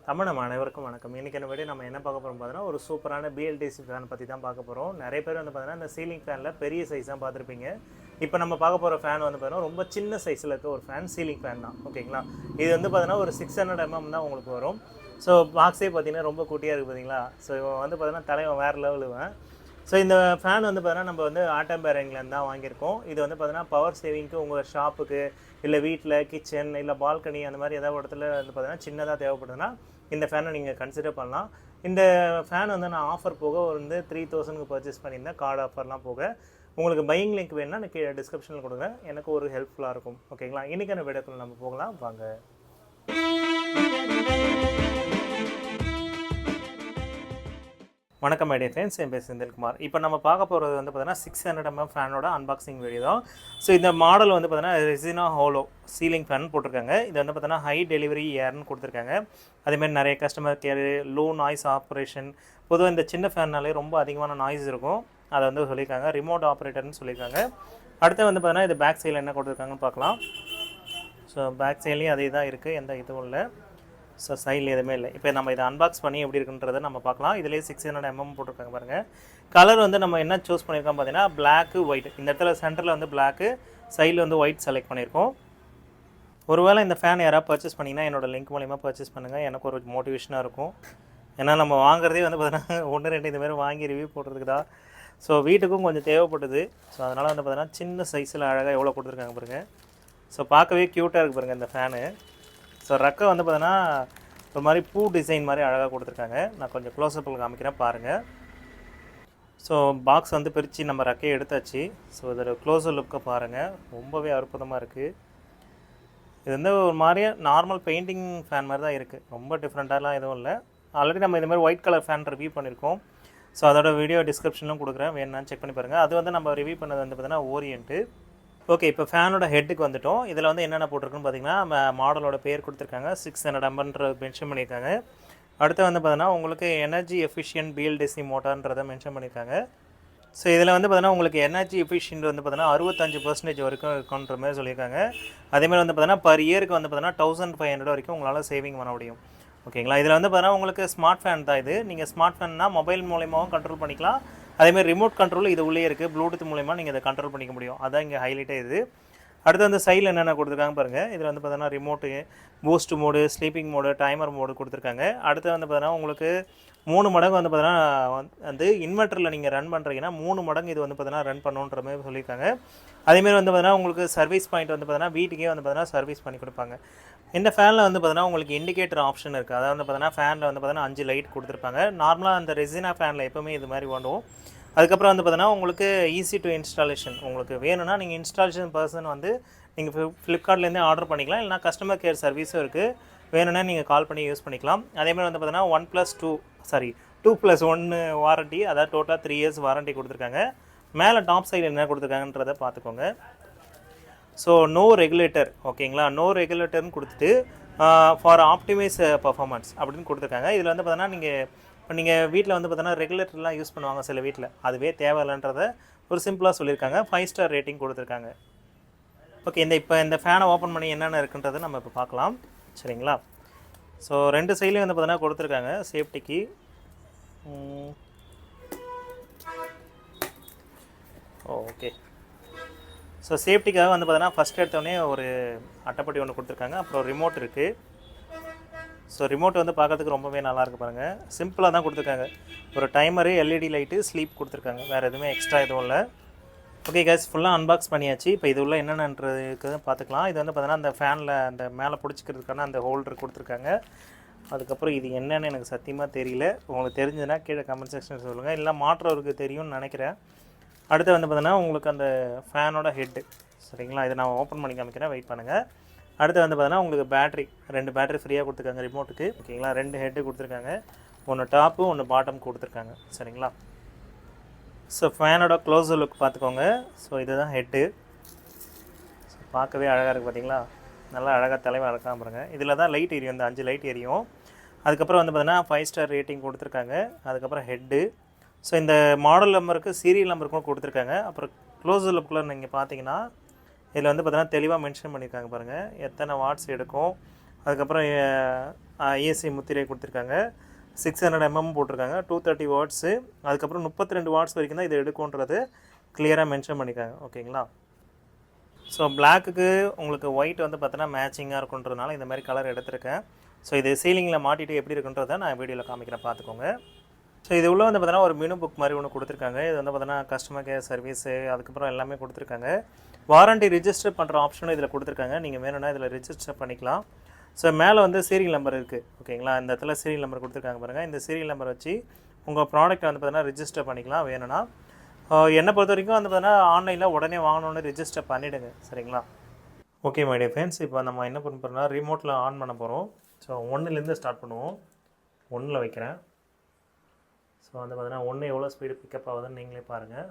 தமிழ் நம்ம அனைவருக்கும் வணக்கம். இன்றைக்கி என்ன வீடியோ நம்ம என்ன பார்க்க போகிறோம் பார்த்தீங்கன்னா, ஒரு சூப்பரான பிஎல்டிசி ஃபேன் பற்றி தான் பார்க்க போகிறோம். நிறைய பேர் வந்து பார்த்தீங்கன்னா இந்த சீலிங் ஃபேனில் பெரிய சைஸ் தான் பார்த்துருப்பீங்க. இப்போ நம்ம பார்க்க போகிற ஃபேன் வந்து பார்த்தீங்கன்னா ரொம்ப சின்ன சைஸில் இருக்க ஒரு ஃபேன், சீலிங் ஃபேன் தான். ஓகேங்களா, இது வந்து பார்த்தீங்கன்னா ஒரு 600 mm தான் உங்களுக்கு வரும். ஸோ பாக்ஸே பார்த்தீங்கன்னா ரொம்ப குட்டியாக இருக்குது பார்த்தீங்களா. ஸோ இவன் வந்து பார்த்தீங்கன்னா தலைவன் வேறு லெவலுவேன். ஸோ இந்த ஃபேன் வந்து பார்த்தீங்கன்னா நம்ம வந்து ஆட்டம் பேரிங்லேருந்து தான் வாங்கியிருக்கோம். இது வந்து பார்த்தீங்கன்னா பவர் சேவிங்க்கு உங்கள் ஷாப்புக்கு இல்லை வீட்டில் கிச்சன் இல்லை பால்கனி அந்த மாதிரி ஏதாவது இடத்துல வந்து பார்த்தீங்கன்னா சின்னதாக தேவைப்படுதுன்னா இந்த ஃபேனை நீங்கள் கன்சிடர் பண்ணலாம். இந்த ஃபேன் வந்து நான் ஆஃபர் போக வந்து 3000க்கு பர்ச்சேஸ் பண்ணியிருந்தேன், கார்டு ஆஃபர்லாம் போக. உங்களுக்கு பையிங் லிங்க் வேணுன்னா எனக்கு டிஸ்கிரிப்ஷனில் கொடுங்க, எனக்கு ஒரு ஹெல்ப்ஃபுல்லாக இருக்கும். ஓகேங்களா, இன்றைக்கான வீடியோக்குள்ள நம்ம போகலாம் வாங்க. வணக்கம் ஐடியா ஃப்ரெண்ட்ஸ், என் பேர் செந்தில்குமார். இப்போ நம்ம பார்க்க போகிறது வந்து பார்த்தீங்கன்னா 600 mm ஃபேனோட அன்பாக்சிங் வீடியோ தான். ஸோ இந்த மாடல் வந்து பார்த்தீங்கன்னா ரெசினா ஹோலோ சீலிங் ஃபேன் போட்டிருக்காங்க. இது வந்து பார்த்தீங்கன்னா ஹை டெலிவரி ஏர்னு கொடுத்துருக்காங்க. அதேமாதிரி நிறைய customer care, low noise operation. பொதுவாக இந்த சின்ன ஃபேன்னாலே ரொம்ப அதிகமான நாய்ஸ் இருக்கும், அதை வந்து சொல்லியிருக்காங்க. ரிமோட் ஆப்ரேட்டர்னு சொல்லியிருக்காங்க. அடுத்து வந்து பார்த்தீங்கன்னா இது பேக் சைடில் என்ன கொடுத்துருக்காங்கன்னு பார்க்கலாம். ஸோ பேக் சைட்லேயும் அதே தான் இருக்குது, எந்த இதுவும் இல்லை. ஸோ சைடில் எதுவுமே இல்லை. இப்போ நம்ம இதை அன்பாக்ஸ் பண்ணி எப்படி இருக்குன்றதை நம்ம பார்க்கலாம். இதிலே 600 mm போட்டிருக்காங்க பாருங்கள். கலர் வந்து நம்ம என்ன சூஸ் பண்ணியிருக்கோம் பார்த்தீங்கன்னா பிளாக்கு ஒயிட். இந்த இடத்துல சென்டரில் வந்து பிளாக்கு, சைடில் வந்து ஒயிட் செலக்ட் பண்ணியிருக்கோம். ஒருவேளை இந்த ஃபேன் யாராவது பர்ச்சேஸ் பண்ணிங்கன்னா என்னோடய லிங்க் மூலிமா பர்ச்சேஸ் பண்ணுங்கள், எனக்கு ஒரு மோட்டிவேஷனாக இருக்கும். ஏன்னா நம்ம வாங்குறதே வந்து பார்த்தீங்கன்னா 1-2 இதுமாரி வாங்கி ரிவ்யூ போடுறதுக்கு தான். ஸோ வீட்டுக்கும் கொஞ்சம் தேவைப்படுது. ஸோ அதனால் வந்து பார்த்தீங்கன்னா சின்ன சைஸில் அழகாக எவ்வளோ கொடுத்துருக்காங்க பாருங்கள். ஸோ பார்க்கவே க்யூட்டாக இருக்குது பாருங்கள் இந்த ஃபேனு. ஸோ ரெக்கை வந்து பார்த்தீங்கன்னா ஒரு மாதிரி பூ டிசைன் மாதிரி அழகாக கொடுத்துருக்காங்க. நான் கொஞ்சம் க்ளோஸ்அப்பில் காமிக்கிறேன் பாருங்கள். ஸோ பாக்ஸ் வந்து பிரித்து நம்ம ரெக்கையை எடுத்தாச்சு. ஸோ இதோட க்ளோஸர் லுக்கை பாருங்கள், ரொம்பவே அற்புதமாக இருக்குது. இது வந்து ஒரு மாதிரியே நார்மல் பெயிண்டிங் ஃபேன் மாதிரி தான் இருக்குது, ரொம்ப டிஃப்ரெண்ட்டாலாம் எதுவும் இல்லை. ஆல்ரெடி நம்ம இது மாதிரி ஒயிட் கலர் ஃபேன் ரிவ்யூ பண்ணியிருக்கோம். ஸோ அதோட வீடியோ டிஸ்கிரிப்ஷனிலும் கொடுக்குறேன், வேணும்னு செக் பண்ணி பாருங்கள். அது வந்து நம்ம ரிவ்யூ பண்ணது வந்து பார்த்தீங்கன்னா ஓரியன்ட்டு. ஓகே, இப்போ ஃபேனோட ஹெட்டுக்கு வந்துட்டோம். இதில் வந்து என்னென்ன போட்டிருக்குன்னு பார்த்தீங்கன்னா மாடலோட பேர் கொடுத்துருக்காங்க, 600 mm மென்ஷன் பண்ணியிருக்காங்க. அடுத்து வந்து பார்த்தீங்கன்னா உங்களுக்கு எனர்ஜி எஃபிஷியன்ட் பிஎல்டிசி மோட்டார்ன்றதை மென்ஷன் பண்ணியிருக்காங்க. ஸோ இதில் வந்து பார்த்தீங்கன்னா உங்களுக்கு எனர்ஜி எஃபிஷியன்ட் வந்து பார்த்தீங்கன்னா 65% வரைக்கும் இருக்குன்ற மாதிரி சொல்லியிருக்காங்க. அதேமாதிரி வந்து பார்த்தீங்கன்னா பர் இயருக்கு வந்து பார்த்தீங்கன்னா 1500 வரைக்கும் உங்களால் சேவிங் பண்ண முடியும். ஓகேங்களா, இதில் வந்து பார்த்தீங்கன்னா உங்களுக்கு ஸ்மார்ட் ஃபேன் தான் இது. நீங்கள் ஸ்மார்ட் ஃபேன்னா மொபைல் மூலியமாகவும் கண்ட்ரோல் பண்ணிக்கலாம். அதேமாதிரி ரிமோட் கண்ட்ரோல் இது உள்ளே இருக்குது, ப்ளூடூத் மூலிமா நீங்கள் இதை கண்ட்ரோல் பண்ணிக்க முடியும். அதான் இங்கே ஹைலைட்டே இது. அடுத்து வந்து சைடில் என்னென்ன கொடுத்துருக்காங்க பாருங்கள். இதில் வந்து பார்த்தீங்கன்னா remote, boost mode, sleeping mode, timer mode கொடுத்துருக்காங்க. அடுத்து வந்து பார்த்தீங்கன்னா உங்களுக்கு 3 மடங்கு வந்து பார்த்தீங்கன்னா வந்து இன்வெர்ட்டரில் நீங்கள் ரன் பண்ணுறீங்கன்னா 3 மடங்கு இது வந்து பார்த்தீங்கன்னா ரன் பண்ணுன்ற மாதிரி சொல்லியிருக்காங்க. அதேமாதிரி வந்து பார்த்தீங்கன்னா உங்களுக்கு சர்வீஸ் பாயிண்ட் வந்து பார்த்தீங்கன்னா வீட்டுக்கே வந்து பார்த்தீங்கன்னா சர்வீஸ் பண்ணி கொடுப்பாங்க. இந்த ஃபேனில் வந்து பார்த்தீங்கன்னா உங்களுக்கு இண்டிகேட்டர் ஆப்ஷன் இருக்குது. அதாவது வந்து பார்த்தீங்கன்னா ஃபேனில் வந்து பார்த்தீங்கன்னா 5 லைட் கொடுத்துருப்பாங்க. நார்மலாக அந்த ரெசினா ஃபேனில் எப்போவுமே இது மாதிரி பண்ணுவோம். அதுக்கப்புறம் வந்து பார்த்தீங்கன்னா உங்களுக்கு ஈஸி டு இன்ஸ்டாலேஷன். உங்களுக்கு வேணும்னா நீங்கள் இன்ஸ்டாலேஷன் பர்சன் வந்து நீங்கள் ஃப்ளிப்கார்ட்லேருந்தே ஆர்டர் பண்ணிக்கலாம், இல்லைனா கஸ்டமர் கேர் சர்வீஸும் இருக்குது, வேணும்னா நீங்கள் கால் பண்ணி யூஸ் பண்ணிக்கலாம். அதேமாதிரி வந்து பார்த்தீங்கன்னா 2+1 வாரண்ட்டி, அதாவது டோட்டலாக 3 years வாரண்ட்டி கொடுத்துருக்காங்க. மேலே டாப் சைடு என்ன கொடுத்துருக்காங்கன்றதை பார்த்துக்கோங்க. ஸோ நோ ரெகுலேட்டர், ஓகேங்களா, நோ ரெகுலேட்டர்னு கொடுத்துட்டு ஃபார் ஆப்டிமைஸ் பர்ஃபார்மன்ஸ் அப்படின்னு கொடுத்துருக்காங்க. இதில் வந்து பார்த்தீங்கன்னா நீங்கள் வீட்டில் வந்து பார்த்தீங்கன்னா ரெகுலேட்டர்லாம் யூஸ் பண்ணுவாங்க சில வீட்டில், அதுவே தேவையில்லைன்றதை ஒரு சிம்பிளாக சொல்லியிருக்காங்க. 5 star ரேட்டிங் கொடுத்துருக்காங்க. ஓகே, இப்போ இந்த ஃபேனை ஓப்பன் பண்ணி என்னென்ன இருக்குன்றதை நம்ம இப்போ பார்க்கலாம், சரிங்களா. ஸோ 2 சைட்லேயும் வந்து பார்த்தீங்கன்னா கொடுத்துருக்காங்க சேஃப்டிக்கு. ஓகே, ஸோ சேஃப்டிக்காக வந்து பார்த்தீங்கன்னா ஃபஸ்ட் எடுத்தோடனே ஒரு அட்டைப்பட்டி ஒன்று கொடுத்துருக்காங்க. அப்புறம் ரிமோட் இருக்குது. ஸோ ரிமோட் வந்து பார்க்கறதுக்கு ரொம்பவே நல்லாயிருக்கு பாருங்கள். சிம்பிளாக தான் கொடுத்துருக்காங்க. ஒரு டைமரு, எல்இடி லைட்டு, ஸ்லீப் கொடுத்துருக்காங்க. வேறு எதுவுமே எக்ஸ்ட்ரா எதுவும் இல்லை. ஓகே கைஸ், ஃபுல்லாக அன்பாக்ஸ் பண்ணியாச்சு. இப்போ இது உள்ள என்னென்னன்றதுக்கு பார்த்துக்கலாம். இது வந்து பார்த்தீங்கன்னா அந்த ஃபேனில் அந்த மேலே பிடிச்சிக்கிறதுக்கான அந்த ஹோல்டர் கொடுத்துருக்காங்க. அதுக்கப்புறம் இது என்னென்னு எனக்கு சத்தியமாக தெரியல. உங்களுக்கு தெரிஞ்சதுன்னா கீழே கமெண்ட் செக்ஷன் சொல்லுங்கள், இல்லை மாற்றவருக்கு தெரியும்னு நினைக்கிறேன். அடுத்து வந்து பார்த்தீங்கன்னா உங்களுக்கு அந்த ஃபேனோட ஹெட்டு, சரிங்களா. இதை நான் ஓப்பன் பண்ணி காமிக்கிறேன், வெயிட் பண்ணுங்கள். அடுத்து வந்து பார்த்தீங்கன்னா உங்களுக்கு பேட்ரி, 2 பேட்ரி ஃப்ரீயாக கொடுத்துருக்காங்க ரிமோட்டுக்கு, ஓகேங்களா. 2 ஹெட்டு கொடுத்துருக்காங்க, ஒன்று டாப்பு ஒன்று பாட்டம் கொடுத்துருக்காங்க, சரிங்களா. ஸோ ஃபேனோட க்ளோஸர் லுக் பார்த்துக்கோங்க. ஸோ இதுதான் ஹெட்டு. ஸோ பார்க்கவே அழகாக இருக்குது பார்த்தீங்களா, நல்லா அழகாக தலைவன் அழகாக பாருங்க. இதில் தான் லைட் எரியும், இந்த 5 லைட் எரியும். அதுக்கப்புறம் வந்து பார்த்தீங்கன்னா 5 star ரேட்டிங் கொடுத்துருக்காங்க. அதுக்கப்புறம் ஹெட்டு. ஸோ இந்த மாடல் நம்பருக்கு சீரியல் நம்பருக்கும் கொடுத்துருக்காங்க. அப்புறம் க்ளோஸர் லுக்கில் நீங்கள் பார்த்தீங்கன்னா இதில் வந்து பார்த்தீங்கன்னா தெளிவாக மென்ஷன் பண்ணியிருக்காங்க பாருங்கள், எத்தனை வாட்ஸ் எடுக்கும், அதுக்கப்புறம் ஏசி முத்திரை கொடுத்துருக்காங்க. 600 mm போட்டிருக்காங்க. 230 வாட்ஸு. அதுக்கப்புறம் 32 வாட்ஸ் வரைக்கும் தான் இது எடுக்கும்ன்றது கிளியராக மென்ஷன் பண்ணியிருக்காங்க. ஓகேங்களா. ஸோ பிளாக்குக்கு உங்களுக்கு ஒயிட் வந்து பார்த்தோன்னா மேட்சிங்காக இருக்குன்றதுனால இந்த மாதிரி கலர் எடுத்திருக்கேன். ஸோ இது சீலிங்கில் மாட்டிட்டு எப்படி இருக்குன்றதை நான் வீடியோவில் காமிக்கிறேன், பார்த்துக்கோங்க. ஸோ இது உள்ள வந்து பார்த்தோன்னா ஒரு மெனு புக் மாதிரி ஒன்று கொடுத்துருக்காங்க. இது வந்து பார்த்தோன்னா கஸ்டமர் கேர் சர்வீஸு அதுக்கப்புறம் எல்லாமே கொடுத்துருக்காங்க. வாரண்ட்டி ரிஜிஸ்டர் பண்ணுற ஆப்ஷனும் இதில் கொடுத்துருக்காங்க. நீங்கள் வேணும்னா இதில் ரிஜிஸ்டர் பண்ணிக்கலாம். ஸோ மேலே வந்து சீரியல் நம்பர் இருக்குது. ஓகேங்களா. இந்த இடத்துல சீரியல் நம்பர் கொடுத்துருக்காங்க பாருங்கள். இந்த சீரியல் நம்பர் வச்சு உங்கள் ப்ராடக்ட்டை வந்து பார்த்தீங்கன்னா ரிஜிஸ்டர் பண்ணிக்கலாம் வேணும்னா. என்னை பொறுத்த வரைக்கும் வந்து பார்த்தீங்கன்னா ஆன்லைனில் உடனே வாங்கணுன்னு ரிஜிஸ்டர் பண்ணிவிடுங்க, சரிங்களா. ஓகே மை டியர் ஃப்ரெண்ட்ஸ், இப்போ நம்ம என்ன பண்ண போகிறோம்னா ரிமோட்டில் ஆன் பண்ண போகிறோம். ஸோ 1லேருந்து ஸ்டார்ட் பண்ணுவோம். 1ல் வைக்கிறேன். ஸோ வந்து பார்த்தீங்கன்னா 1 எவ்வளோ ஸ்பீடு பிக்கப் ஆகுதுன்னு நீங்களே பாருங்கள்.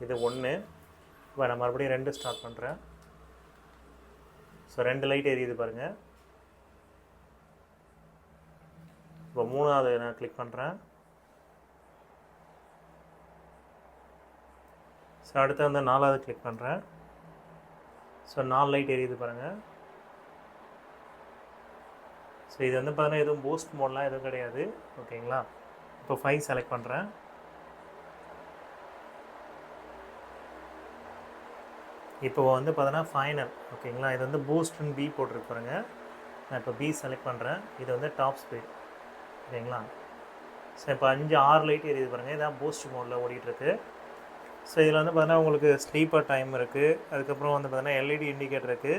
இது 1. இப்போ நான் மறுபடியும் 2 ஸ்டார்ட் பண்ணுறேன். ஸோ 2 லைட் எரியுது பாருங்கள். இப்போ 3வது நான் கிளிக் பண்ணுறேன். ஸோ அடுத்து வந்து 4வது கிளிக் பண்ணுறேன். ஸோ 4 லைட் எரியுது பாருங்கள். ஸோ இது வந்து பார்த்தீங்கன்னா எதுவும் பூஸ்ட் மோட்லாம் எதுவும் கிடையாது. ஓகேங்களா. இப்போ 5 செலக்ட் பண்ணுறேன். இப்போ வந்து பார்த்தீங்கன்னா ஃபைனல். ஓகேங்களா. இது வந்து பூஸ்ட்னு பி போட்டிருக்கு பாருங்க. நான் இப்போ பி செலக்ட் பண்ணுறேன். இது வந்து டாப் ஸ்பீட். ஓகேங்களா. ஸோ இப்போ 5 6 லைட் எரியுது பாருங்கள். இதான் பூஸ்ட் மோடில் ஓடிட்டுருக்கு. ஸோ இதில் வந்து பார்த்தீங்கன்னா உங்களுக்கு ஸ்லீப்பர் டைம் இருக்குது. அதுக்கப்புறம் வந்து பார்த்தீங்கன்னா எல்இடி இண்டிகேட்டர் இருக்குது.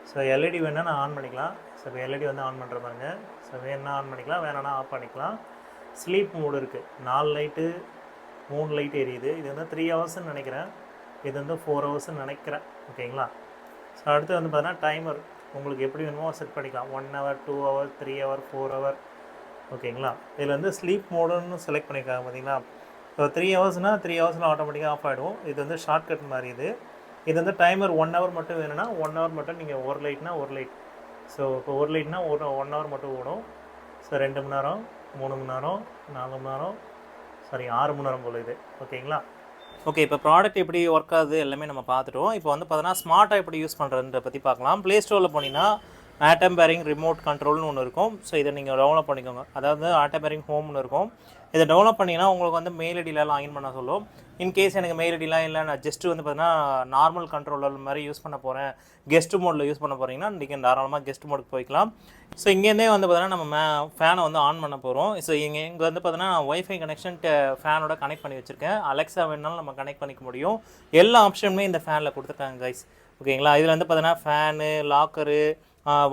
ஸோ எல்இடி வேணால் நான் ஆன் பண்ணிக்கலாம். ஸோ இப்போ எல்இடி வந்து ஆன் பண்ணுற பாருங்க. ஸோ வேணா ஆன் பண்ணிக்கலாம், வேணான்னா ஆஃப் பண்ணிக்கலாம். ஸ்லீப் மோடு இருக்குது. 4 லைட்டு 3 லைட் எரியுது. இது வந்து 3 ஹவர்ஸ்ன்னு நினைக்கிறேன். இது வந்து 4 ஹவர்ஸ்ன்னு நினைக்கிறேன். ஓகேங்களா. ஸோ அடுத்து வந்து பார்த்தீங்கன்னா டைமர் உங்களுக்கு எப்படி வேணுமோ செட் பண்ணிக்கலாம். 1 ஹவர் 2 ஹவர் 3 ஹவர் 4 ஹவர். ஓகேங்களா. இதில் வந்து ஸ்லீப் மோடுன்னு செலக்ட் பண்ணியிருக்காங்க பார்த்தீங்களா. ஸோ 3 ஹவர்ஸ்னால் 3 ஹவர்ஸில் ஆட்டோமேட்டிக்காக ஆஃப் ஆகிடும். இது வந்து ஷார்ட்கட் மாதிரி. இது வந்து டைமர் 1 ஹவர் மட்டும் வேணும்னா 1 ஹவர் மட்டும் நீங்கள் ஒரு லைட்னா ஒரு லைட். ஸோ இப்போ ஒரு லைட்னா 1 ஹவர் மட்டும் ஓடும். ஸோ 2 மணி நேரம் 3 மணி நேரம் 4 மணி நேரம் 6 மணி நேரம் போல் இது. ஓகேங்களா. ஓகே, இப்போ ப்ராடக்ட் எப்படி ஒர்க் ஆகுது எல்லாமே நம்ம பார்த்துட்டோம். இப்போ வந்து பார்த்தீங்கன்னா ஸ்மார்ட்டாக எப்படி யூஸ் பண்ணுறதுன்ற பற்றி பார்க்கலாம். ப்ளே ஸ்டோரில் போனீங்கன்னா ஆட்டம் பேரிங் ரிமோட் கண்ட்ரோல்னு ஒன்று இருக்கும். ஸோ இதை நீங்கள் டவுன்லோட் பண்ணிக்கோங்க. அதாவது ஆட்டம் பேரிங் ஹோம்னு இருக்கும். இதை டவுன்லோட் பண்ணிங்கன்னா உங்களுக்கு வந்து மெயில் ஐடியில் லாகின் பண்ண சொல்லும். இன்கேஸ் எனக்கு மெயில் ஐடிலாம் இல்லை, நான் ஜஸ்ட்டு வந்து பார்த்தீங்கன்னா நார்மல் கண்ட்ரோலர் மாதிரி யூஸ் பண்ண போகிறேன், கெஸ்ட் மோடில் யூஸ் பண்ண போகிறீங்கன்னா நீங்கள் தாராளமாக கெஸ்ட் மோடுக்கு போய்க்கலாம். ஸோ இங்கேருந்தே வந்து பார்த்தீங்கன்னா நம்ம ஃபேனை வந்து ஆன் பண்ண போகிறோம். ஸோ இங்கே வந்து பார்த்தீங்கன்னா ஒய்ஃபை கனெக்ஷன் ஃபேனோட கனெக்ட் பண்ணி வச்சுருக்கேன். அலெக்ஸா வேணுனாலும் நம்ம கனெக்ட் பண்ணிக்க முடியும். எல்லா ஆப்ஷனுமே இந்த ஃபேனில் கொடுத்துருக்காங்க கைஸ். ஓகேங்களா. இதில் வந்து பார்த்தீங்கன்னா ஃபேனு, லாக்கரு,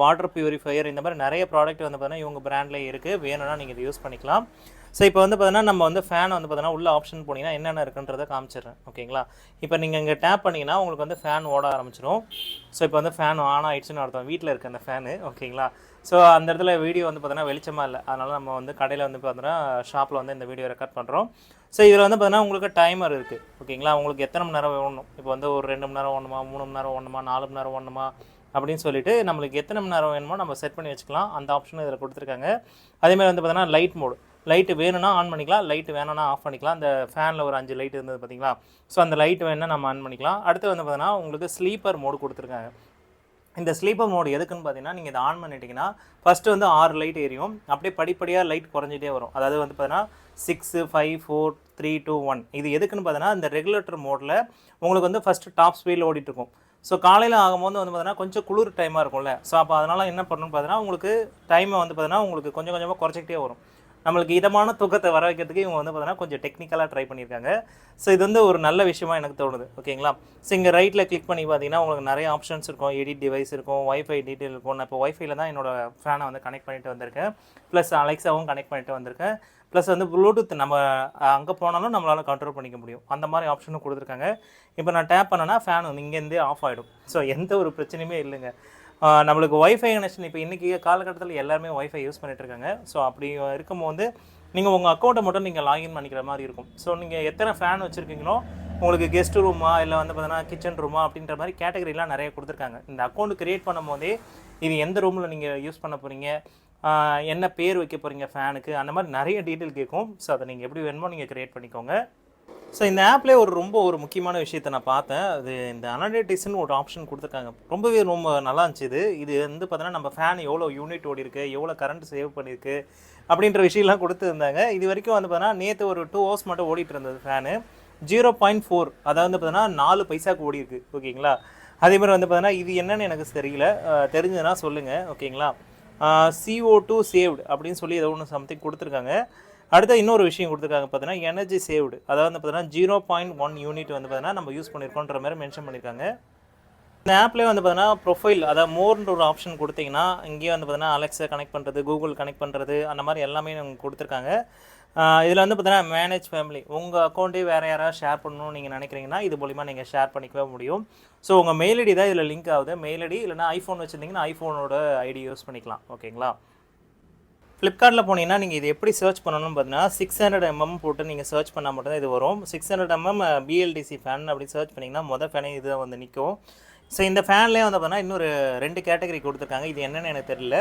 வாட்டர் பியூரிஃபையர், இந்த மாதிரி நிறைய ப்ராடக்ட் வந்து பார்த்தீங்கன்னா இவங்க பிராண்ட்லேயே இருக்குது. வேணும்னா நீங்கள் இதை யூஸ் பண்ணிக்கலாம். ஸோ இப்போ வந்து பார்த்தீங்கன்னா நம்ம வந்து ஃபேனை வந்து பார்த்தீங்கன்னா உள்ள ஆப்ஷன் போனீங்கன்னா என்னென்ன இருக்குன்றதை காமிச்சிடுறேன். ஓகேங்களா. இப்போ நீங்கள் இங்கே டேப் பண்ணிங்கன்னா உங்களுக்கு வந்து ஃபேன் ஓட ஆரம்பிச்சிடும். ஸோ இப்போ வந்து ஃபேன் ஆன் ஆகிடுச்சுன்னு அர்த்தம். வீட்டில் இருக்க அந்த ஃபேனு. ஓகேங்களா. ஸோ அந்த இடத்துல வீடியோ வந்து பார்த்தீங்கன்னா வெளிச்சமாக இல்லை, அதனால் நம்ம வந்து கடையில் வந்து பார்த்தீங்கன்னா ஷாப்பில் வந்து இந்த வீடியோ ரெக்கார்ட் பண்ணுறோம். ஸோ இதில் வந்து பார்த்தீங்கன்னா உங்களுக்கு டைமர் இருக்குது. ஓகேங்களா. உங்களுக்கு எத்தனை மணி நேரம் ஓடணும், இப்போ வந்து ஒரு 2 மணி நேரம் ஓடணுமா, 3 மணி நேரம் ஓடணுமா, 4 மணி நேரம் ஓடணுமா அப்படின்னு சொல்லிட்டு நம்மளுக்கு எத்தனை மணி நேரம் வேணுமோ நம்ம செட் பண்ணி வச்சுக்கலாம். அந்த ஆப்ஷனும் இதில் கொடுத்துருக்காங்க. அதேமாதிரி வந்து பார்த்தீங்கன்னா லைட் மோடு, லைட்டு வேணும்னா ஆன் பண்ணிக்கலாம், லைட்டு வேணும்னா ஆஃப் பண்ணிக்கலாம். அந்த ஃபேனில் ஒரு 5 லைட் இருந்தது பார்த்தீங்களா. ஸோ அந்த லைட் வேணும்னா நம்ம ஆன் பண்ணிக்கலாம். அடுத்து வந்து பார்த்தீங்கன்னா உங்களுக்கு ஸ்லீப்பர் மோடு கொடுத்துருக்காங்க. இந்த ஸ்லீப்பர் மோடு எதுக்குன்னு பார்த்தீங்கன்னா நீங்கள் இதை ஆன் பண்ணிட்டீங்கன்னா ஃபஸ்ட்டு வந்து 6 லைட் எரியும். அப்படியே படிப்படியாக லைட் குறைஞ்சிட்டே வரும். அதாவது வந்து பார்த்தீங்கன்னா 6 5 4 3 2 1. இது எதுக்குன்னு பார்த்தீங்கன்னா இந்த ரெகுலேட்டர் மோடில் உங்களுக்கு வந்து ஃபஸ்ட்டு டாப் ஸ்பீடில் ஓடிட்டுருக்கும். ஸோ காலையில் ஆகும்போது வந்து பார்த்தீங்கன்னா கொஞ்சம் குளிர் டைமாக இருக்கும்ல. ஸோ அப்போ அதனால் என்ன பண்ணணும்னு பார்த்தீங்கன்னா உங்களுக்கு டைமை வந்து பார்த்தீங்கன்னா உங்களுக்கு கொஞ்சம் கொஞ்சமாக குறைச்சிக்கிட்டே வரும். நம்மளுக்கு இதமான தூக்கத்தை வர வைக்கிறதுக்கு இவங்க வந்து பார்த்தீங்கன்னா கொஞ்சம் டெக்னிக்கலாக ட்ரை பண்ணியிருக்காங்க. ஸோ இது வந்து ஒரு நல்ல விஷயமா எனக்கு தோணுது. ஓகேங்களா. ஸோ இங்கே ரைட்டில் கிளிக் பண்ணி பார்த்தீங்கன்னா உங்களுக்கு நிறைய ஆப்ஷன்ஸ் இருக்கும். எடிட் டிவைஸ் இருக்கும், ஒய்ஃபை டீட்டெயில் இருக்கும். நான் இப்போ ஒய்ஃபைல தான் என்னோடய ஃபேனை வந்து கனெக்ட் பண்ணிட்டு வந்திருக்கேன். ப்ளஸ் அலெக்ஸாவும் கனெக்ட் பண்ணிட்டு வந்திருக்கேன். ப்ளஸ் வந்து ப்ளூடூத் நம்ம அங்கே போனாலும் நம்மளால் கண்ட்ரோல் பண்ணிக்க முடியும். அந்த மாதிரி ஆப்ஷனும் கொடுத்துருக்காங்க. இப்போ நான் டேப் பண்ணேன்னா ஃபேன் வந்து இங்கேருந்தே ஆஃப் ஆகிடும். ஸோ எந்த ஒரு பிரச்சனையுமே இல்லைங்க. நம்மளுக்கு ஒய்ஃபை கனெக்ஷன் இப்போ இன்றைக்கி காலகட்டத்தில் எல்லாருமே ஒய்ஃபை யூஸ் பண்ணிகிட்ருக்காங்க. ஸோ அப்படி இருக்கும்போது நீங்கள் உங்கள் அக்கௌண்ட்டை மட்டும் நீங்கள் லாகின் பண்ணிக்கிற மாதிரி இருக்கும். ஸோ நீங்கள் எத்தனை ஃபேன் வச்சுருக்கீங்களோ உங்களுக்கு கெஸ்ட் ரூமா இல்லை வந்து பார்த்தீங்கன்னா கிச்சன் ரூமா அப்படின்ற மாதிரி கேட்டகரிலாம் நிறைய கொடுத்துருக்காங்க. இந்த அக்கௌண்ட் க்ரியேட் பண்ணும் போதே இது எந்த ரூமில் நீங்கள் யூஸ் பண்ண போகிறீங்க, என்ன பேர் வைக்க போகிறீங்க ஃபேனுக்கு, அந்த மாதிரி நிறைய டீட்டெயில் கேட்கும். ஸோ அதை நீங்கள் எப்படி வேணுமோ நீங்கள் க்ரியேட் பண்ணிக்கோங்க. ஸோ இந்த ஆப்லேயே ஒரு முக்கியமான விஷயத்தை நான் பார்த்தேன். அது இந்த அனலிட்டிக்ஸ்னு ஒரு ஆப்ஷன் கொடுத்துருக்காங்க. ரொம்ப நல்லா இருந்துச்சு இது. இது வந்து பார்த்தீங்கன்னா நம்ம ஃபேன் எவ்வளோ யூனிட் ஓடிருக்கு, எவ்வளோ கரண்ட் சேவ் பண்ணியிருக்கு அப்படின்ற விஷயம்லாம் கொடுத்துருந்தாங்க. இது வரைக்கும் வந்து பார்த்தீங்கன்னா நேற்று ஒரு 2 ஹவர்ஸ் மட்டும் ஓடிட்டு இருந்தது ஃபேனு. 0.4 அதாவது வந்து பார்த்தீங்கன்னா 4 பைசாக்கு ஓடிருக்கு. ஓகேங்களா? அதே மாதிரி வந்து பார்த்தீங்கன்னா இது என்னன்னு எனக்கு தெரியல. தெரிஞ்சதுன்னா சொல்லுங்கள். ஓகேங்களா? CO2 சேவ்டு அப்படின்னு சொல்லி ஏதோ ஒன்று சம்திங் கொடுத்துருக்காங்க. அடுத்து இன்னொரு விஷயம் கொடுத்துருக்காங்க பார்த்தீங்கன்னா எனர்ஜி சேவ்டு, அதாவது வந்து பார்த்தீங்கன்னா 0.1 யூனிட் வந்து பார்த்தீங்கன்னா நம்ம யூஸ் பண்ணியிருக்கோன்ற மாதிரி மென்ஷன் பண்ணியிருக்காங்க. இந்த ஆப்லேயே வந்து பார்த்தீங்கன்னா ப்ரொஃபைல், அதாவது மோர்ன்ற ஒரு ஆப்ஷன் கொடுத்தீங்கன்னா இங்கேயே வந்து பார்த்தீங்கன்னா அலெக்ஸா கனெக்ட் பண்ணுறது, கூகுள் கனெக்ட் பண்ணுறது, அந்த மாதிரி எல்லாமே நமக்கு கொடுத்துருக்காங்க. இதில் வந்து பார்த்தீங்கன்னா மேனேஜ் ஃபேமிலி, உங்கள் அக்கௌண்ட்டே வேறு யாராவது ஷேர் பண்ணணும்னு நீங்கள் நினைக்கிறீங்கன்னா இது மூலிமா நீங்கள் ஷேர் பண்ணிக்கவே முடியும். ஸோ உங்கள் மெயில் ஐடி தான் இதில் லிங்க் ஆகுது. மெயில் ஐடி இல்லைனா ஐஃபோன் வச்சுருந்தீங்கன்னா ஐஃபோனோட ஐடி யூஸ் பண்ணிக்கலாம். ஓகேங்களா? ஃப்ளிப்கார்ட்டில் போனீங்கன்னா நீங்கள் இது எப்படி சர்ச் பண்ணணும்னு பார்த்தீங்கன்னா 600mm போட்டு நீங்கள் சர்ச் பண்ணால் மட்டும்தான் இது வரும். 600mm BLDC ஃபேன் அப்படி சர்ச் பண்ணிங்கன்னா மொதல் ஃபேனே இது வந்து நிற்கும். ஸோ இந்த ஃபேன்லேயே வந்து பார்த்தீங்கன்னா இன்னொரு 2 கேட்டகரி கொடுத்துருக்காங்க. இது என்னென்னு எனக்கு தெரியல.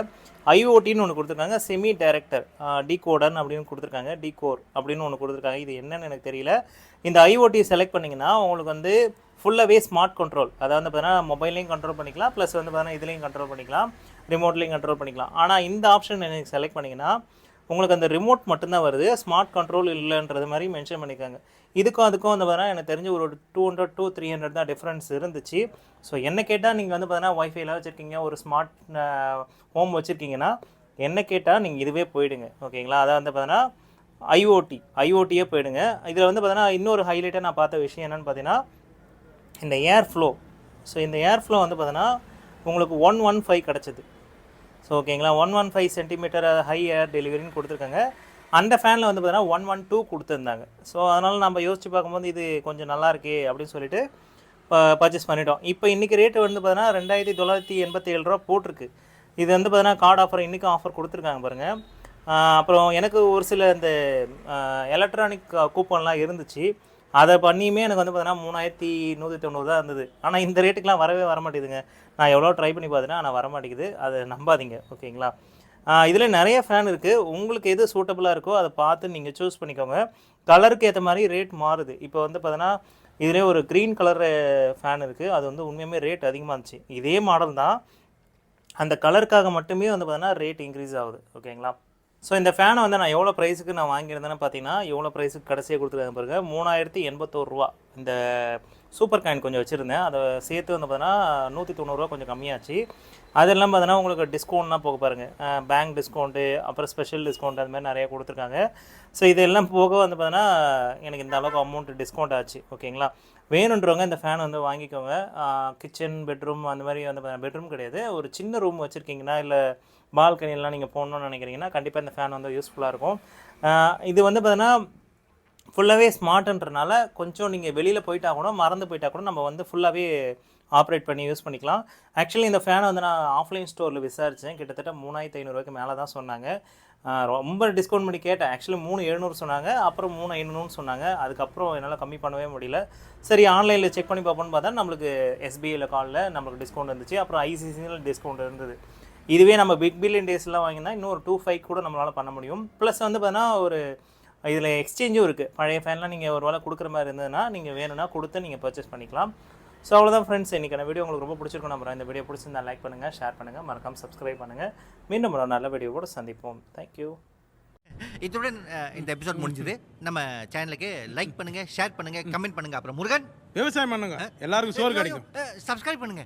IoTன்னு ஒன்று கொடுத்துருக்காங்க, செமி டைரக்டர் டிகோடன் அப்படின்னு கொடுத்துருக்காங்க, டிகோர் அப்படின்னு ஒன்று கொடுத்துருக்காங்க. இது என்னென்னு எனக்கு தெரியல. இந்த IoT செலக்ட் பண்ணிங்கன்னா உங்களுக்கு வந்து ஃபுல்லாகவே ஸ்மார்ட் கண்ட்ரோல், அதாவது வந்து பார்த்தீங்கன்னா மொபைல்லையும் கண்ட்ரோல் பண்ணிக்கலாம், ப்ளஸ் வந்து பார்த்தீங்கன்னா இதுலேயும் கண்ட்ரோல் பண்ணிக்கலாம், ரிமோட்லேயும் கண்ட்ரோல் பண்ணிக்கலாம். ஆனால் இந்த ஆப்ஷன் எனக்கு செலக்ட் பண்ணிங்கன்னா உங்களுக்கு அந்த ரிமோட் மட்டும்தான் வருது, ஸ்மார்ட் கண்ட்ரோல் இல்லைன்றது மாதிரி மென்ஷன் பண்ணியிருக்காங்க. இதுக்கும் அதுக்கும் வந்து பார்த்தீங்கன்னா எனக்கு தெரிஞ்சு ஒரு 200 to 300 தான் டிஃப்ரென்ஸ் இருந்துச்சு. ஸோ என்ன கேட்டால் நீங்கள் வந்து பார்த்தீங்கன்னா ஒய்ஃபைலாம் வச்சுருக்கீங்க, ஒரு ஸ்மார்ட் ஹோம் வச்சுருக்கீங்கன்னா என்ன கேட்டால் நீங்கள் இதுவே போயிடுங்க. ஓகேங்களா? அதாவது வந்து பார்த்தீங்கன்னா ஐஓடியே போயிடுங்க. இதில் வந்து பார்த்தீங்கன்னா இன்னொரு ஹைலைட்டாக நான் பார்த்த விஷயம் என்னென்னு பார்த்தீங்கன்னா இந்த ஏர் ஃப்ளோ. ஸோ இந்த ஏர் ஃப்ளோ வந்து பார்த்தீங்கன்னா உங்களுக்கு 115 கிடச்சிது. ஸோ ஓகேங்களா? 115 சென்டிமீட்டர் ஹை ஏர் டெலிவரின்னு கொடுத்துருக்காங்க. அந்த ஃபேனில் வந்து பார்த்தீங்கன்னா 112 கொடுத்துருந்தாங்க. ஸோ அதனால் நம்ம யோசித்து பார்க்கும்போது இது கொஞ்சம் நல்லா இருக்கே அப்படின்னு சொல்லிட்டு பர்ச்சேஸ் பண்ணிட்டோம். இப்போ இன்றைக்கி ரேட்டு வந்து பார்த்தீங்கன்னா 2987 ரூபா போட்டிருக்கு. இது வந்து பார்த்தீங்கன்னா கார்டு ஆஃபர் இன்றைக்கும் ஆஃபர் கொடுத்துருக்காங்க பாருங்கள். அப்புறம் எனக்கு ஒரு சில இந்த எலக்ட்ரானிக் கூப்பன்லாம் இருந்துச்சு. அதை பண்ணியுமே எனக்கு வந்து பார்த்தீங்கன்னா 3190 தான் இருந்தது. ஆனால் இந்த ரேட்டுக்கெலாம் வர மாட்டேங்குதுங்க. நான் எவ்வளோ ட்ரை பண்ணி பார்த்துட்டேன், ஆனால் வர மாட்டேங்குது. அதை நம்பாதீங்க. ஓகேங்களா? இதில் நிறைய ஃபேன் இருக்குது. உங்களுக்கு எது சூட்டபுளாக இருக்கோ அதை பார்த்து நீங்கள் சூஸ் பண்ணிக்கோங்க. கலருக்கு ஏற்ற மாதிரி ரேட் மாறுது. இப்போ வந்து பார்த்தீங்கன்னா இதிலே ஒரு க்ரீன் கலர் ஃபேன் இருக்குது. அது வந்து உண்மையுமே ரேட் அதிகமாக இருந்துச்சு. இதே மாடல் தான், அந்த கலருக்காக மட்டுமே வந்து பார்த்தீங்கன்னா ரேட் இன்க்ரீஸ் ஆகுது. ஓகேங்களா? ஸோ இந்த ஃபேனை வந்து நான் எவ்வளோ ப்ரைஸுக்கு நான் வாங்கியிருந்தேன்னு பார்த்தீங்கன்னா எவ்வளோ ப்ரைஸுக்கு கடைசியாக கொடுத்துருக்காங்க பாருங்கள், 3081 ரூபா. இந்த சூப்பர் காயின் கொஞ்சம் வச்சுருந்தேன், அதை சேர்த்து வந்து பார்த்தீங்கன்னா 190 ரூபா கொஞ்சம் கம்மியாச்சு. அதெல்லாம் பார்த்தீங்கன்னா உங்களுக்கு டிஸ்கவுண்ட்லாம் போக பாருங்கள், பேங்க் டிஸ்கவுண்ட்டு, அப்புறம் ஸ்பெஷல் டிஸ்கவுண்ட், அது மாதிரி நிறையா கொடுத்துருக்காங்க. ஸோ இதெல்லாம் போக வந்து பார்த்தீங்கன்னா எனக்கு இந்த அளவுக்கு அமௌண்ட்டு டிஸ்கவுண்ட் ஆச்சு. ஓகேங்களா? வேணுன்றவங்க இந்த ஃபேன் வந்து வாங்கிக்கோங்க. கிச்சன், பெட்ரூம், அந்த மாதிரி வந்து பெட்ரூம் கிடையாது, ஒரு சின்ன ரூம் வச்சுருக்கீங்கன்னா இல்லை பால்கனிலாம் நீங்கள் போடணுன்னு நினைக்கிறீங்கன்னா கண்டிப்பாக இந்த ஃபேன் வந்து யூஸ்ஃபுல்லாக இருக்கும். இது வந்து பார்த்தீங்கன்னா ஃபுல்லாகவே ஸ்மார்ட்டுன்றனால கொஞ்சம் நீங்கள் வெளியில் போயிட்டா கூட, மறந்து போயிட்டா கூட நம்ம வந்து ஃபுல்லாகவே ஆப்ரேட் பண்ணி யூஸ் பண்ணிக்கலாம். ஆக்சுவலி இந்த ஃபேனை வந்து நான் ஆஃப்லைன் ஸ்டோரில் விசாரித்தேன். கிட்டத்தட்ட 3500 ரூபாய்க்கு மேலே தான் சொன்னாங்க. ரொம்ப டிஸ்கவுண்ட் பண்ணி கேட்டேன். ஆக்சுவலி 3700 சொன்னாங்க, அப்புறம் 3500 சொன்னாங்க. அதுக்கப்புறம் என்னால் கம்மி பண்ணவே முடியல. சரி ஆன்லைனில் செக் பண்ணி பார்ப்போன்னு பார்த்தா நம்மளுக்கு SBIயில் காலில் நம்மளுக்கு டிஸ்கவுண்ட் இருந்துச்சு, அப்புறம் ICICIயில் டிஸ்கவுண்ட் இருந்தது. இதுவே நம்ம பிக் பில்லியன் டேஸ்லாம் வாங்கினா இன்னும் ஒரு 25 கூட நம்மளால் பண்ண முடியும். ப்ளஸ் வந்து பார்த்தீங்கன்னா ஒரு இதில் எக்ஸ்சேஞ்சும் இருக்குது. பழைய ஃபேன்லாம் நீங்கள் ஒரு வேளை கொடுக்குற மாதிரி இருந்ததுன்னா நீங்கள் வேணும்னா கொடுத்து நீங்கள் பர்ச்சேஸ் பண்ணிக்கலாம். ஸோ அவ்வளோதான் ஃப்ரெண்ட்ஸ், இன்றைக்கான வீடியோ உங்களுக்கு ரொம்ப பிடிச்சிருக்கும் நம்புறேன். இந்த வீடியோ பிடிச்சிருந்தா லைக் பண்ணுங்கள், ஷேர் பண்ணுங்கள், மறக்காமல் சப்ஸ்கிரைப் பண்ணுங்கள். மீண்டும் ஒரு நல்ல வீடியோவோடு சந்திப்போம். தேங்க்யூ. இத்துடன் இந்த எபிசோட் முடிஞ்சது. நம்ம சேனலுக்கு லைக் பண்ணுங்க, ஷேர் பண்ணுங்க, கமெண்ட் பண்ணுங்க. அப்புறம் முருகன் விவசாயம் பண்ணுங்க, எல்லாருக்கும் சோறு கிடைக்கும். சப்ஸ்கிரைப் பண்ணுங்க.